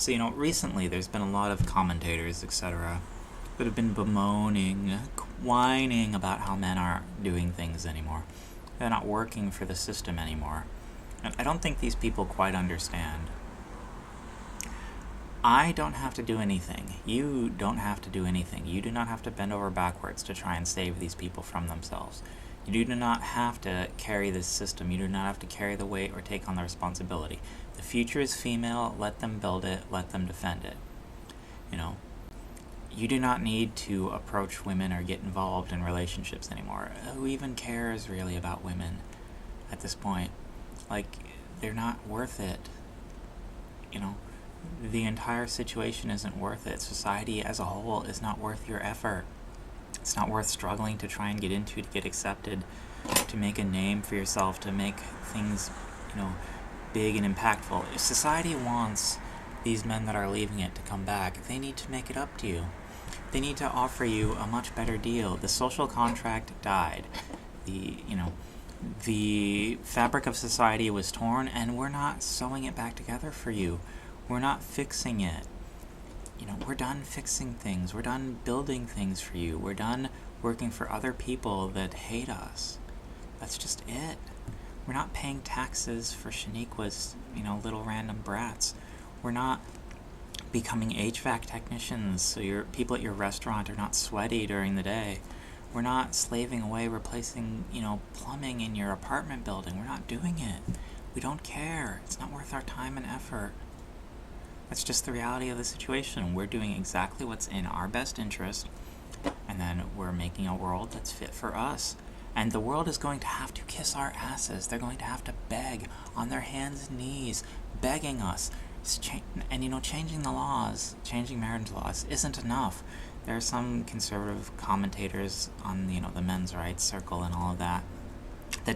So, recently there's been a lot of commentators, etc., that have been bemoaning, whining about how men aren't doing things anymore. They're not working for the system anymore. And I don't think these people quite understand. I don't have to do anything. You don't have to do anything. You do not have to bend over backwards to try and save these people from themselves. You do not have to carry this system. You do not have to carry the weight or take on the responsibility. The future is female. Let them build it. Let them defend it. You do not need to approach women or get involved in relationships anymore. Who even cares really about women at this point? They're not worth it. The entire situation isn't worth it. Society as a whole is not worth your effort. It's not worth struggling to try and get into, to get accepted, to make a name for yourself, to make things, big and impactful. If society wants these men that are leaving it to come back, they need to make it up to you. They need to offer you a much better deal. The social contract died. The fabric of society was torn, and we're not sewing it back together for you. We're not fixing it. We're done fixing things. We're done building things for you. We're done working for other people that hate us. That's just it. We're not paying taxes for Shaniqua's, little random brats. We're not becoming HVAC technicians so your people at your restaurant are not sweaty during the day. We're not slaving away replacing, plumbing in your apartment building. We're not doing it. We don't care. It's not worth our time and effort. That's just the reality of the situation. We're doing exactly what's in our best interest, and then we're making a world that's fit for us. And the world is going to have to kiss our asses. They're going to have to beg on their hands and knees, begging us. Changing the laws, changing marriage laws isn't enough. There are some conservative commentators on, the men's rights circle and all of that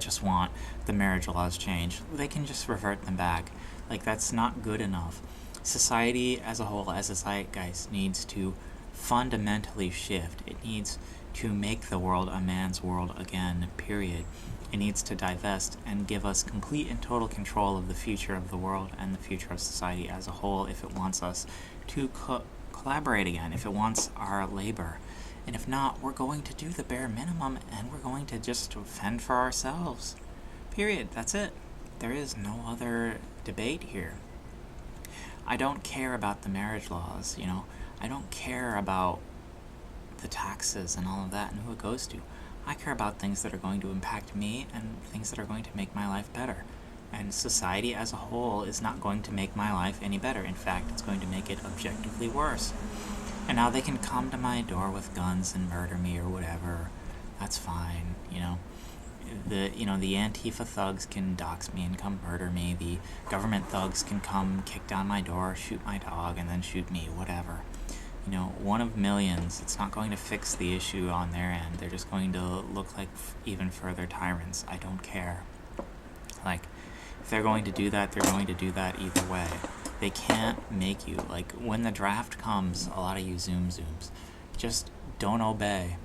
just want the marriage laws changed. They can just revert them back. That's not good enough. Society as a whole, as a zeitgeist, needs to fundamentally shift. It needs to make the world a man's world again, period. It needs to divest and give us complete and total control of the future of the world and the future of society as a whole if it wants us to collaborate again, if it wants our labor. And if not, we're going to do the bare minimum and we're going to just fend for ourselves. Period. That's it. There is no other debate here. I don't care about the marriage laws, I don't care about the taxes and all of that and who it goes to. I care about things that are going to impact me and things that are going to make my life better. And society as a whole is not going to make my life any better. In fact, it's going to make it objectively worse. And now they can come to my door with guns and murder me or whatever. That's fine, The Antifa thugs can dox me and come murder me. The government thugs can come kick down my door, shoot my dog, and then shoot me, whatever. One of millions. It's not going to fix the issue on their end. They're just going to look like even further tyrants. I don't care. If they're going to do that, they're going to do that either way. They can't make you. When the draft comes, a lot of you zooms. Just don't obey.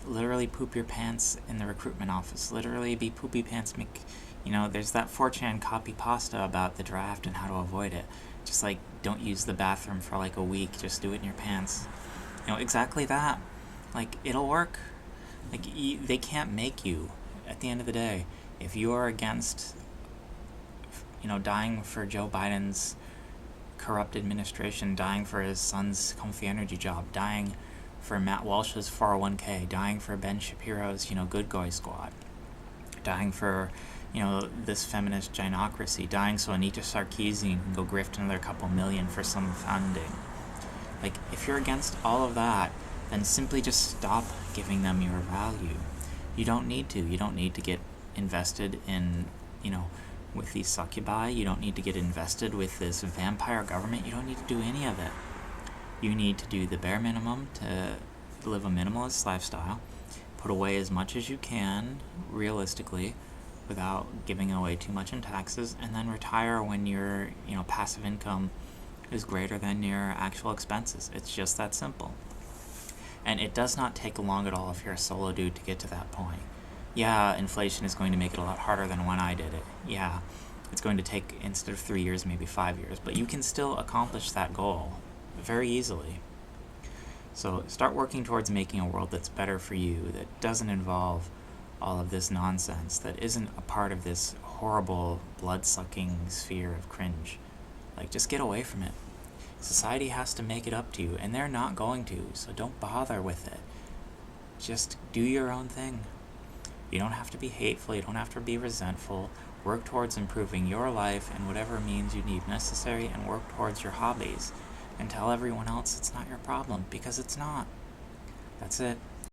Literally poop your pants in the recruitment office. Literally be poopy pants. There's that 4chan copy pasta about the draft and how to avoid it. Just don't use the bathroom for a week. Just do it in your pants. Exactly that. It'll work. They can't make you. At the end of the day, if you are against, dying for Joe Biden's corrupt administration, dying for his son's comfy energy job, dying for Matt Walsh's 401k, dying for Ben Shapiro's, Good Guy Squad, dying for, this feminist gynocracy, dying so Anita Sarkeesian can go grift another couple million for some funding. If you're against all of that, then simply just stop giving them your value. You don't need to. You don't need to get invested in, with these succubi. You don't need to get invested with this vampire government. You don't need to do any of it. You need to do the bare minimum to live a minimalist lifestyle, put away as much as you can, realistically, without giving away too much in taxes, and then retire when your, passive income is greater than your actual expenses. It's just that simple. And it does not take long at all if you're a solo dude to get to that point. Yeah, inflation is going to make it a lot harder than when I did it. Yeah, It's going to take, instead of 3 years, maybe 5 years, but you can still accomplish that goal very easily. So start working towards making a world that's better for you, that doesn't involve all of this nonsense, that isn't a part of this horrible, blood-sucking sphere of cringe. Like, just get away from it. Society has to make it up to you, and they're not going to, so don't bother with it. Just do your own thing. You don't have to be hateful, you don't have to be resentful. Work towards improving your life in whatever means you need necessary, and work towards your hobbies. And tell everyone else it's not your problem, because it's not. That's it.